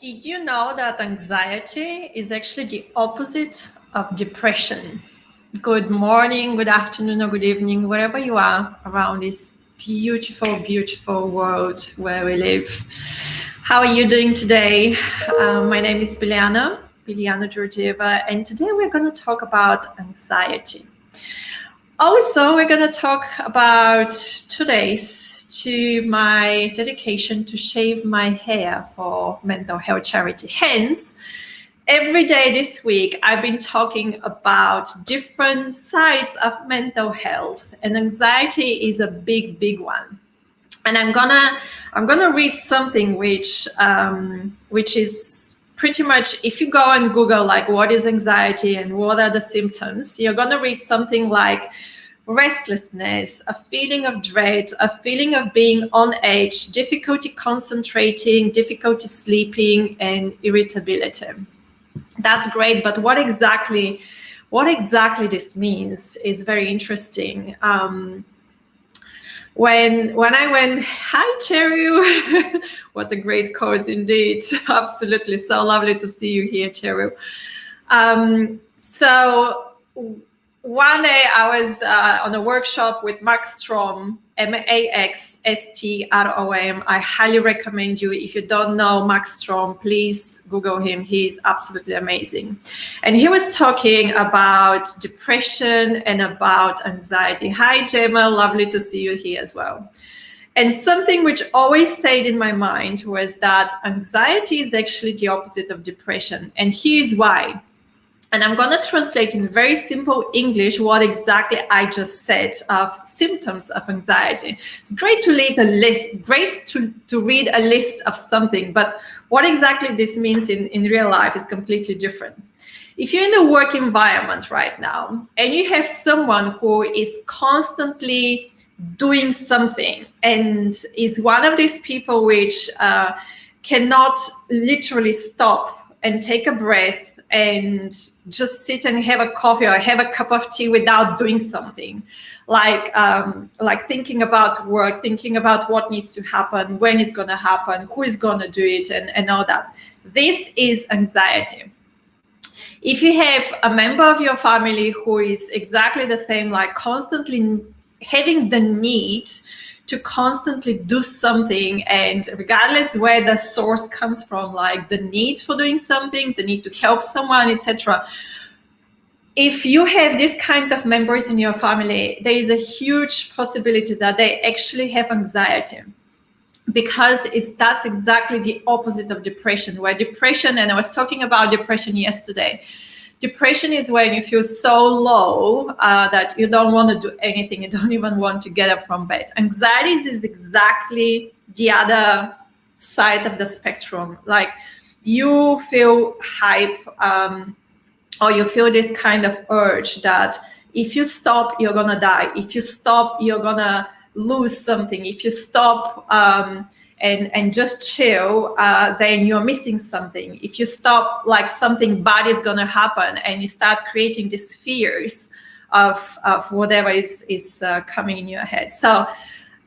Did you know that anxiety is actually the opposite of depression? Good morning, good afternoon, or good evening, wherever you are around this beautiful, beautiful world where we live. How are you doing today? My name is 𝙨𝙚 Georgieva, and today we're going to talk about anxiety. Also, we're going to talk about 2 days to my dedication to shave my hair for mental health charity. Hence, every day this week, I've been talking about different sides of mental health, and anxiety is a big, big one. And I'm gonna read something which is pretty much, if you go and Google like what is anxiety and what are the symptoms, you're gonna read something like restlessness, a feeling of dread, a feeling of being on edge, difficulty concentrating, difficulty sleeping, and irritability. That's great, but what exactly this means is very interesting. When I went, hi Cheryl, what a great course indeed. Absolutely, so lovely to see you here, Cheryl. So one day I was on a workshop with Max Strom, MAXSTROM. I highly recommend you. If you don't know Max Strom, please Google him. He's absolutely amazing. And he was talking about depression and about anxiety. Hi, Gemma. Lovely to see you here as well. And something which always stayed in my mind was that anxiety is actually the opposite of depression. And here's why. And I'm going to translate in very simple English what exactly I just said of symptoms of anxiety. It's great to read a list, to read a list of something, but what exactly this means in real life is completely different. If you're in a work environment right now and you have someone who is constantly doing something and is one of these people which cannot literally stop and take a breath and just sit and have a coffee or have a cup of tea without doing something, like thinking about work, thinking about what needs to happen, when it's going to happen, who is going to do it, and all that. This is anxiety. If you have a member of your family who is exactly the same, like constantly having the need to constantly do something, and regardless where the source comes from, like the need for doing something, the need to help someone, etc. If you have this kind of members in your family, there is a huge possibility that they actually have anxiety, because that's exactly the opposite of depression. Where depression, and I was talking about depression yesterday, depression is when you feel so low that you don't want to do anything. You don't even want to get up from bed. Anxiety is exactly the other side of the spectrum. Like you feel hype, or you feel this kind of urge that if you stop, you're going to die. If you stop, you're going to lose something. If you stop and just chill, then you're missing something. If you stop, like something bad is going to happen, and you start creating these fears of whatever is coming in your head. So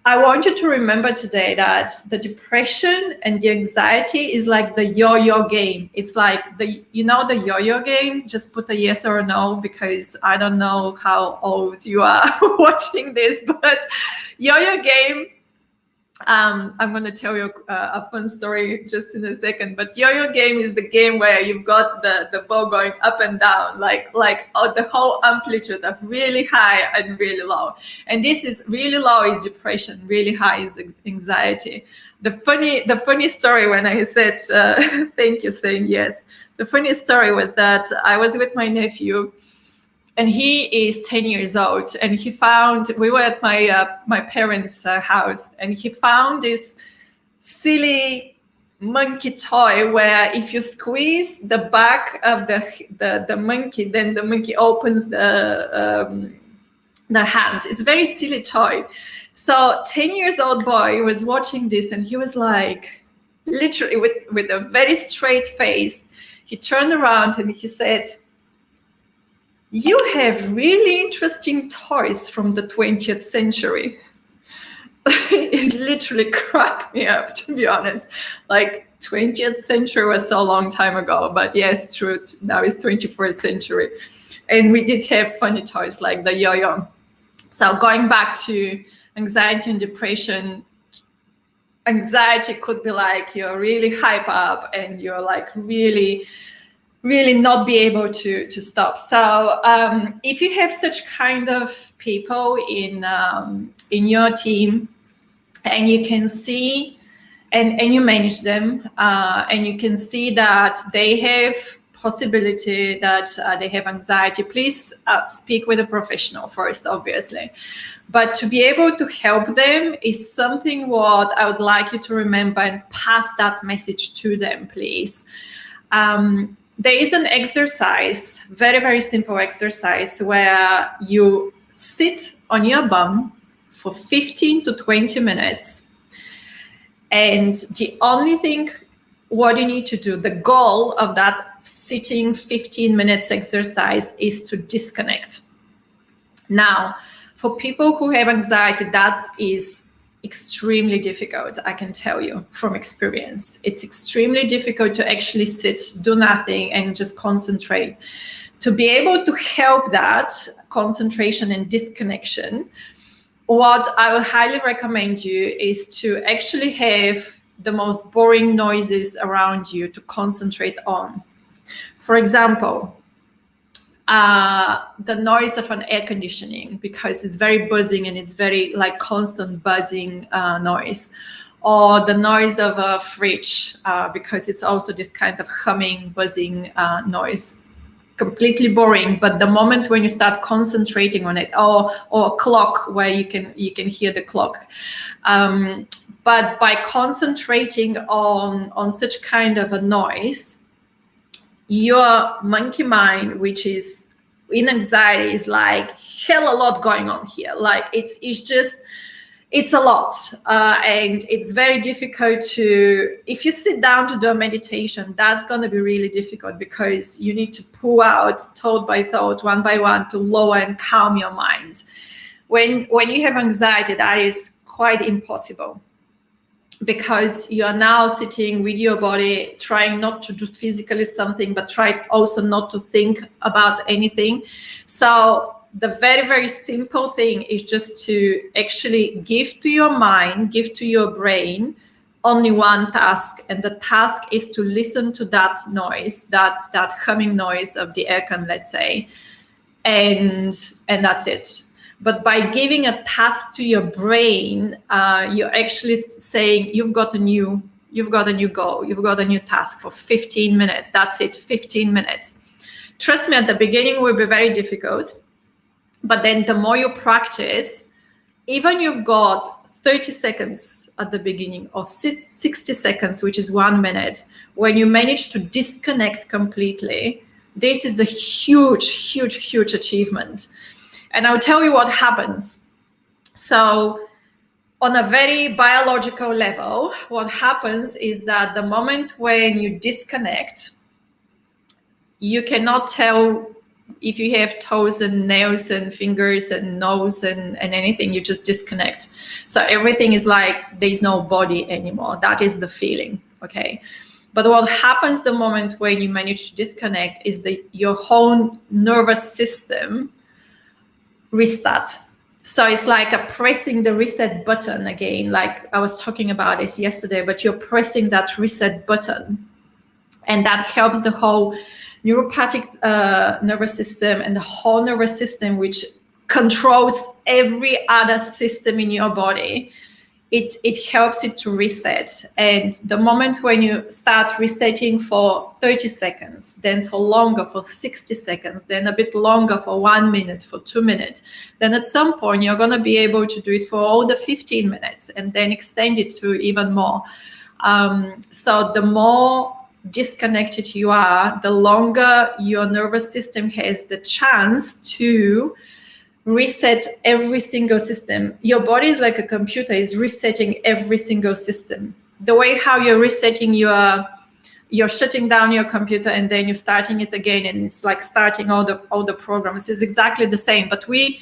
I want you to remember today that the depression and the anxiety is like the yo-yo game. It's like the yo-yo game. Just put a yes or a no, because I don't know how old you are watching this, but yo-yo game. I'm going to tell you a fun story just in a second, but yo-yo game is the game where you've got the ball going up and down, like the whole amplitude of really high and really low. And this is really low is depression, really high is anxiety. The funny story when I said, thank you saying yes. The funny story was that I was with my nephew, and he is 10 years old, and we were at my parents' house, and he found this silly monkey toy where if you squeeze the back of the monkey, then the monkey opens the hands. It's a very silly toy. So 10 years old boy was watching this, and he was like, literally with a very straight face, he turned around and he said, "You have really interesting toys from the 20th century. it literally cracked me up, to be honest. Like 20th century was so long time ago, but yes, true. Now it's 21st century. And we did have funny toys like the yo-yo. So going back to anxiety and depression, anxiety could be like you're really hype up and you're like really not be able to stop. So if you have such kind of people in your team, and you can see and you manage them, and you can see that they have possibility that they have anxiety, please speak with a professional first, obviously. But to be able to help them is something what I would like you to remember and pass that message to them, please. There is an exercise, very simple exercise, where you sit on your bum for 15 to 20 minutes. And the only thing what you need to do, the goal of that sitting 15 minutes exercise is to disconnect. Now, for people who have anxiety, that is extremely difficult, I can tell you from experience. It's extremely difficult to actually sit, do nothing, and just concentrate. To be able to help that concentration and disconnection, what I would highly recommend you is to actually have the most boring noises around you to concentrate on. For example, the noise of an air conditioning, because it's very buzzing and it's very like constant buzzing noise, or the noise of a fridge, because it's also this kind of humming, buzzing noise. Completely boring, but the moment when you start concentrating on it, or a clock where you can hear the clock, but by concentrating on such kind of a noise, your monkey mind, which is in anxiety, is like hell a lot going on here. Like it's a lot, and it's very difficult to, if you sit down to do a meditation, that's going to be really difficult, because you need to pull out thought by thought, one by one, to lower and calm your mind. When you have anxiety, that is quite impossible, because you are now sitting with your body, trying not to do physically something, but try also not to think about anything. So the very simple thing is just to actually give to your mind, give to your brain only one task, and the task is to listen to that noise, that humming noise of the aircon, let's say, and that's it. But by giving a task to your brain, you're actually saying you've got a new goal, you've got a new task for 15 minutes. That's it, 15 minutes. Trust me, at the beginning will be very difficult. But then the more you practice, even you've got 30 seconds at the beginning, or 60 seconds, which is 1 minute, when you manage to disconnect completely, this is a huge achievement. And I'll tell you what happens. So on a very biological level, what happens is that the moment when you disconnect, you cannot tell if you have toes and nails and fingers and nose and anything. You just disconnect. So everything is like there's no body anymore. That is the feeling, okay? But what happens the moment when you manage to disconnect is that your whole nervous system restart. So it's like a pressing the reset button again, like I was talking about this yesterday, but you're pressing that reset button, and that helps the whole neuropathic nervous system and the whole nervous system, which controls every other system in your body. It helps it to reset. And the moment when you start resetting for 30 seconds, then for longer, for 60 seconds, then a bit longer for 1 minute, for 2 minutes, then at some point you're going to be able to do it for all the 15 minutes and then extend it to even more. So the more disconnected you are, the longer your nervous system has the chance to reset every single system. Your body is like a computer, is resetting every single system. The way how you're resetting you're shutting down your computer and then you're starting it again, and it's like starting all the programs is exactly the same. But we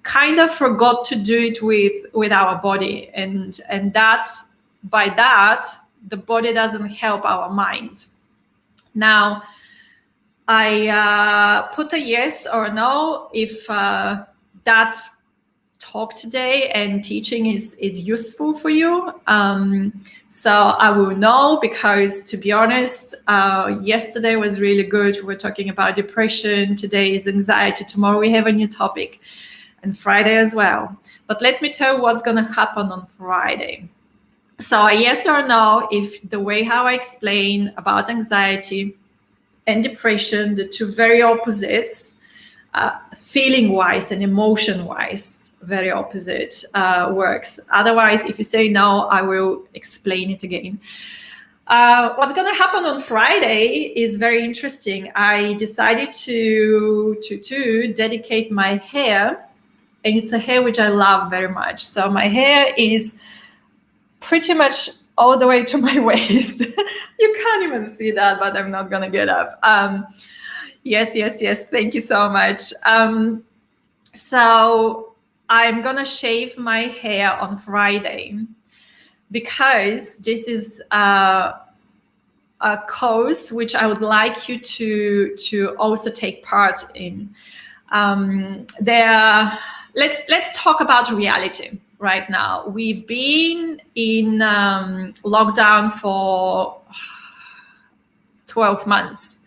kind of forgot to do it with our body, and that's by that the body doesn't help our mind. Now, I put a yes or no if that talk today and teaching is useful for you. So I will know, because to be honest, yesterday was really good. We were talking about depression. Today is anxiety. Tomorrow we have a new topic, and Friday as well. But let me tell you what's going to happen on Friday. So a yes or no if the way how I explain about anxiety and depression, the two very opposites, feeling-wise and emotion-wise, very opposite, works. Otherwise, if you say no, I will explain it again. What's going to happen on Friday is very interesting. I decided to dedicate my hair, and it's a hair which I love very much. So my hair is pretty much all the way to my waist. You can't even see that, but I'm not going to get up. Yes. Thank you so much. So I'm going to shave my hair on Friday, because this is a course which I would like you to also take part in. Let's talk about reality right now. We've been in lockdown for 12 months.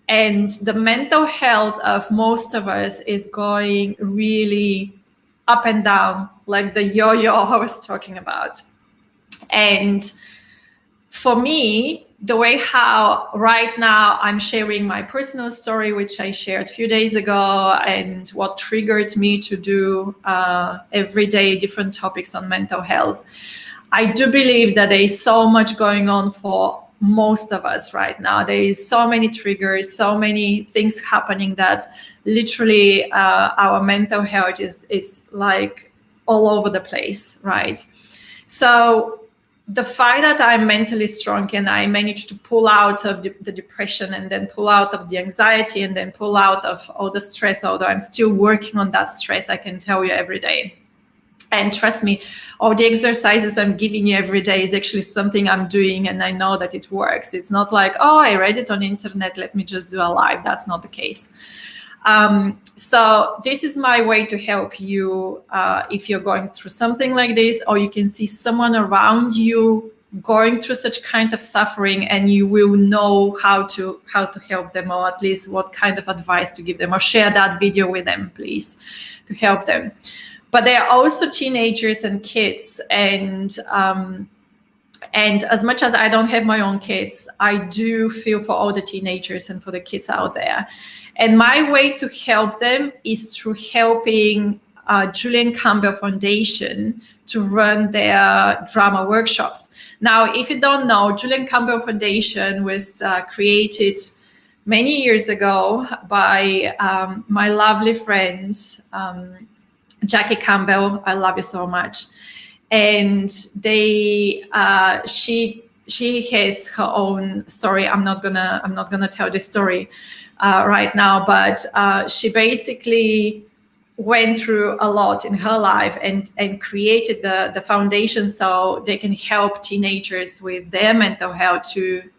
And the mental health of most of us is going really up and down, like the yo-yo I was talking about. And for me, the way how right now I'm sharing my personal story, which I shared a few days ago, and what triggered me to do everyday different topics on mental health, I do believe that there is so much going on for most of us right now. There is so many triggers, so many things happening that literally our mental health is like all over the place, right? So the fact that I'm mentally strong and I managed to pull out of the depression, and then pull out of the anxiety, and then pull out of all the stress, although I'm still working on that stress, I can tell you, every day. And trust me, all the exercises I'm giving you every day is actually something I'm doing, and I know that it works. It's not like, oh, I read it on the internet, let me just do a live. That's not the case. So this is my way to help you if you're going through something like this, or you can see someone around you going through such kind of suffering, and you will know how to help them, or at least what kind of advice to give them, or share that video with them, please, to help them. But there are also teenagers and kids, and as much as I don't have my own kids, I do feel for all the teenagers and for the kids out there. And my way to help them is through helping Julian Campbell Foundation to run their drama workshops. Now, if you don't know, Julian Campbell Foundation was created many years ago by my lovely friend, Jackie Campbell. I love you so much. And they, she has her own story. I'm not gonna tell the story right now, but she basically went through a lot in her life and created the foundation so they can help teenagers with their mental health, to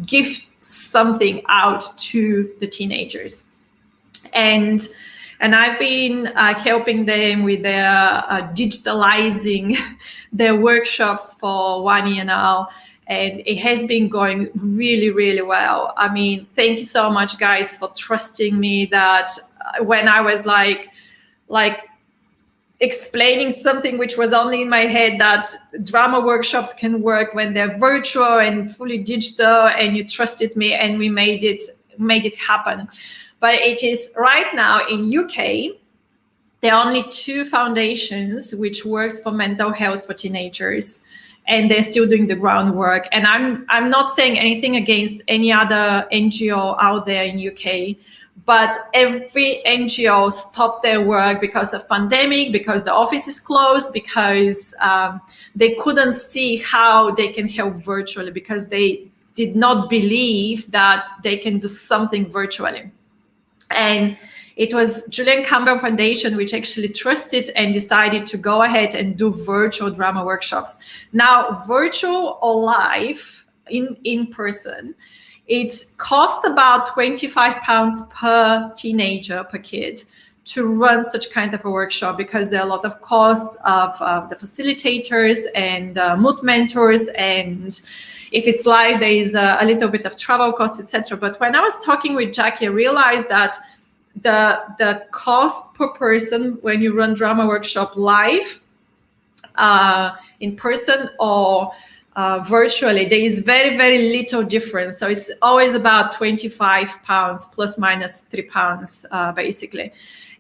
give something out to the teenagers. And I've been helping them with their digitalizing their workshops for 1 year now, and it has been going really, really well. I mean, thank you so much, guys, for trusting me that when I was like explaining something which was only in my head, that drama workshops can work when they're virtual and fully digital, and you trusted me, and we made it happen. But it is right now in UK, there are only 2 foundations which works for mental health for teenagers, and they're still doing the groundwork. And I'm not saying anything against any other NGO out there in UK, but every NGO stopped their work because of pandemic, because the office is closed, because they couldn't see how they can help virtually, because they did not believe that they can do something virtually. And It was Julian Campbell Foundation which actually trusted and decided to go ahead and do virtual drama workshops. Now, virtual or live, in person, it costs about £25 per teenager, per kid, to run such kind of a workshop, because there are a lot of costs of the facilitators and mood mentors, and if it's live, there is a little bit of travel costs, etc. But when I was talking with Jackie, I realized that the cost per person when you run drama workshop live, in person or virtually, there is very, very little difference. So it's always about £25 plus minus £3, basically.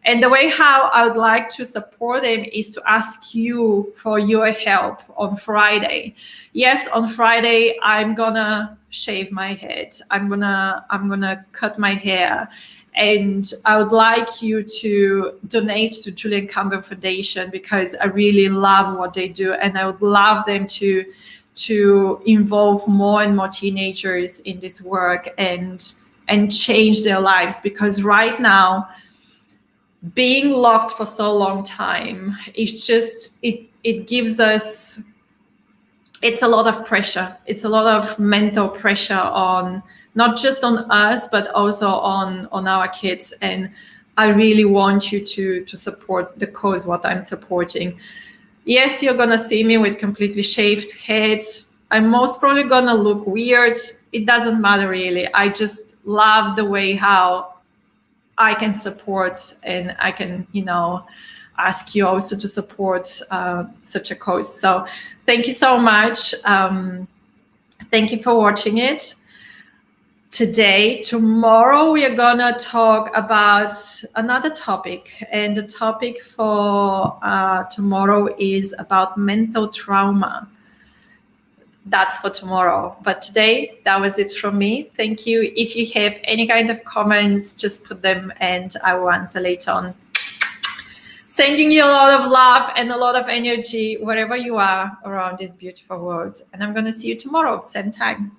And the way how I would like to support them is to ask you for your help on Friday. Yes, on Friday, I'm gonna shave my head. I'm gonna cut my hair. And I would like you to donate to Julian Campbell Foundation, because I really love what they do. And I would love them to involve more and more teenagers in this work and change their lives. Because right now, being locked for so long time, it's just, it gives us, it's a lot of pressure. It's a lot of mental pressure on, not just on us, but also on our kids. And I really want you to support the cause, what I'm supporting. Yes, you're gonna see me with completely shaved head. I'm most probably gonna look weird. It doesn't matter really. I just love the way how I can support, and I can, you know, ask you also to support such a cause. So thank you so much. Thank you for watching it today. Tomorrow we are gonna talk about another topic, and the topic for tomorrow is about mental trauma. That's for tomorrow. But today, that was it from me. Thank you. If you have any kind of comments, just put them and I will answer later on. Sending you a lot of love and a lot of energy wherever you are around this beautiful world. And I'm going to see you tomorrow, same time.